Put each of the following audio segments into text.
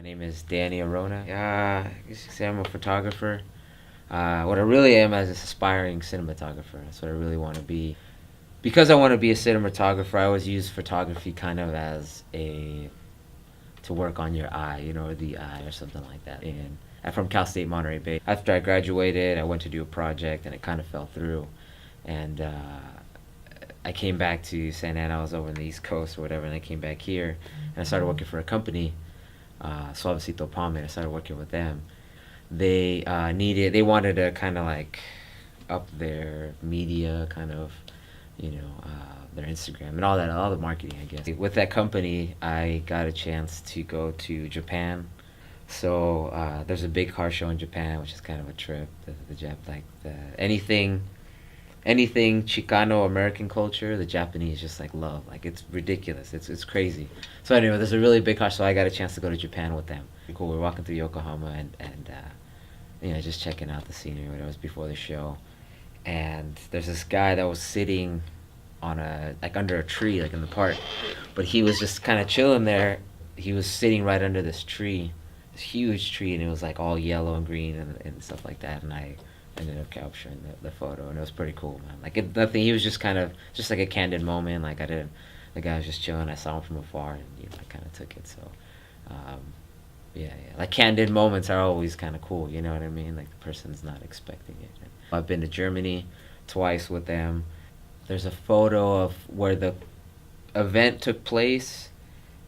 name is Danny Orona. I guess you could say I'm a photographer. What I really am as an aspiring cinematographer. That's what I really want to be. Because I want to be a cinematographer, I always use photography kind of as a to work on your eye, or the eye or something like that. And I'm from Cal State Monterey Bay. After I graduated, I went to do a project and it kind of fell through. And I came back to Santa Ana. I was over on the East Coast or whatever, and I came back here and I started working for a company, Suavecito Palme. I started working with them. They wanted to kind of like up their media, kind of, their Instagram and all the marketing, I guess. With that company, I got a chance to go to Japan. So there's a big car show in Japan, which is kind of a trip. Anything Chicano American culture, the Japanese just like love. Like it's ridiculous. It's crazy. So anyway, there's a really big car, so I got a chance to go to Japan with them. Cool. We're walking through Yokohama and just checking out the scenery. When it was before the show, and there's this guy that was sitting on under a tree, like in the park, but he was just kind of chilling there. He was sitting right under this tree, this huge tree, and it was like all yellow and green and stuff like that. And I ended up capturing the photo, and it was pretty cool, man. Like nothing. He was just kind of just like a candid moment. Like the guy was just chilling. I saw him from afar, and I kind of took it. So, yeah. Like candid moments are always kind of cool. You know what I mean? Like the person's not expecting it. I've been to Germany twice with them. There's a photo of where the event took place.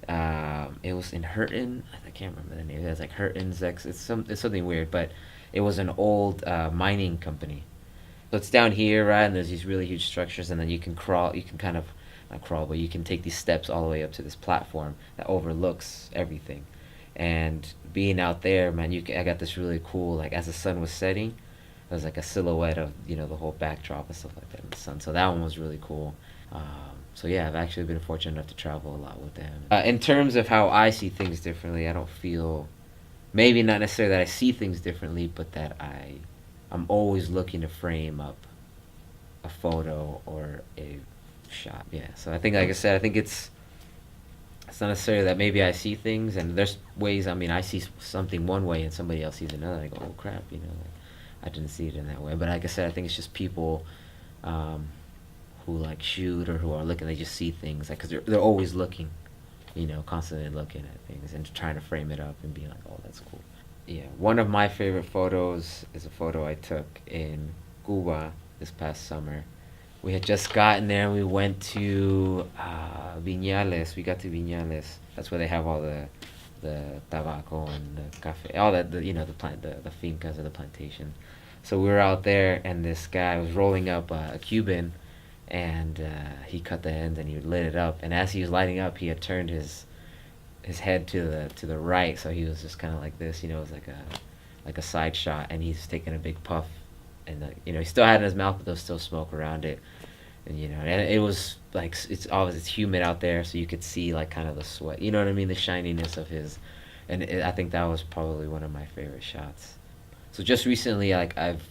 It was in Hurton. I can't remember the name. It was like Hurton's It's something weird, but it was an old mining company. So it's down here, right? And there's these really huge structures, and then you can crawl. You can kind of not crawl, but you can take these steps all the way up to this platform that overlooks everything. And being out there, man, I got this really cool, like as the sun was setting, it was like a silhouette of the whole backdrop and stuff like that in the sun. So that one was really cool. So yeah, I've actually been fortunate enough to travel a lot with them. In terms of how I see things differently, I don't feel, maybe not necessarily that I see things differently, but that I'm always looking to frame up a photo or a shot. Yeah. So I think, like I said, I think it's not necessarily that maybe I see things, and there's ways. I mean, I see something one way and somebody else sees another. I go, oh crap, like, I didn't see it in that way. But like I said, I think it's just people who like shoot or who are looking. They just see things like because they're always looking, constantly looking at things and trying to frame it up and being like, oh, that's cool. Yeah, one of my favorite photos is a photo I took in Cuba this past summer. We had just gotten there and we went to Viñales. We got to Viñales. That's where they have all the tabaco and the cafe, all that, the fincas or the plantation. So we were out there, and this guy was rolling up a Cuban, and he cut the ends and he lit it up. And as he was lighting up, he had turned his head to the right, so he was just kind of like this. It was like a side shot, and he's taking a big puff, and he still had it in his mouth, but there was still smoke around it. And and it was like it's humid out there, so you could see like kind of the sweat. You know what I mean? The shininess of his, and I think that was probably one of my favorite shots. So just recently, like I've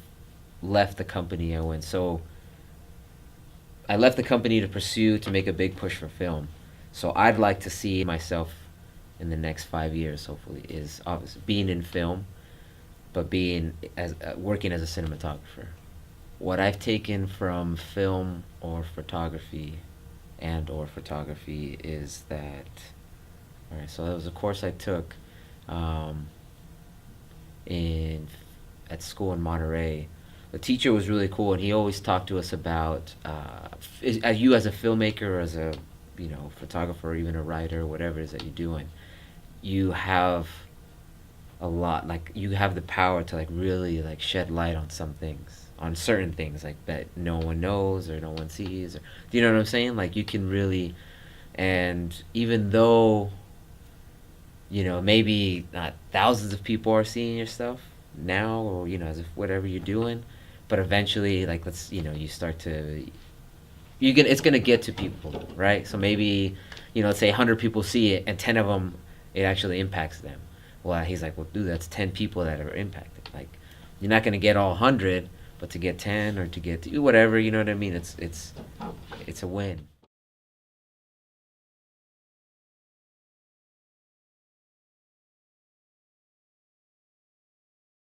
left the company. I left the company to make a big push for film. So I'd like to see myself in the next 5 years. Hopefully, is obviously being in film, but working as a cinematographer. What I've taken from film or photography is that, all right, so there was a course I took at school in Monterey. The teacher was really cool, and he always talked to us about you as a filmmaker or as a photographer or even a writer, whatever it is that you're doing, you have a lot, like you have the power to like really like shed light on certain things like that no one knows or no one sees, or do you know what I'm saying? Like you can really, and even though maybe not thousands of people are seeing your stuff now, or as if whatever you're doing, but eventually like you start to it's gonna get to people, right? So maybe let's say 100 people see it and 10 of them it actually impacts them. Well, he's like, well, dude, that's 10 people that are impacted. Like, you're not gonna get all 100, but to get 10 or to get whatever, you know what I mean? It's a win.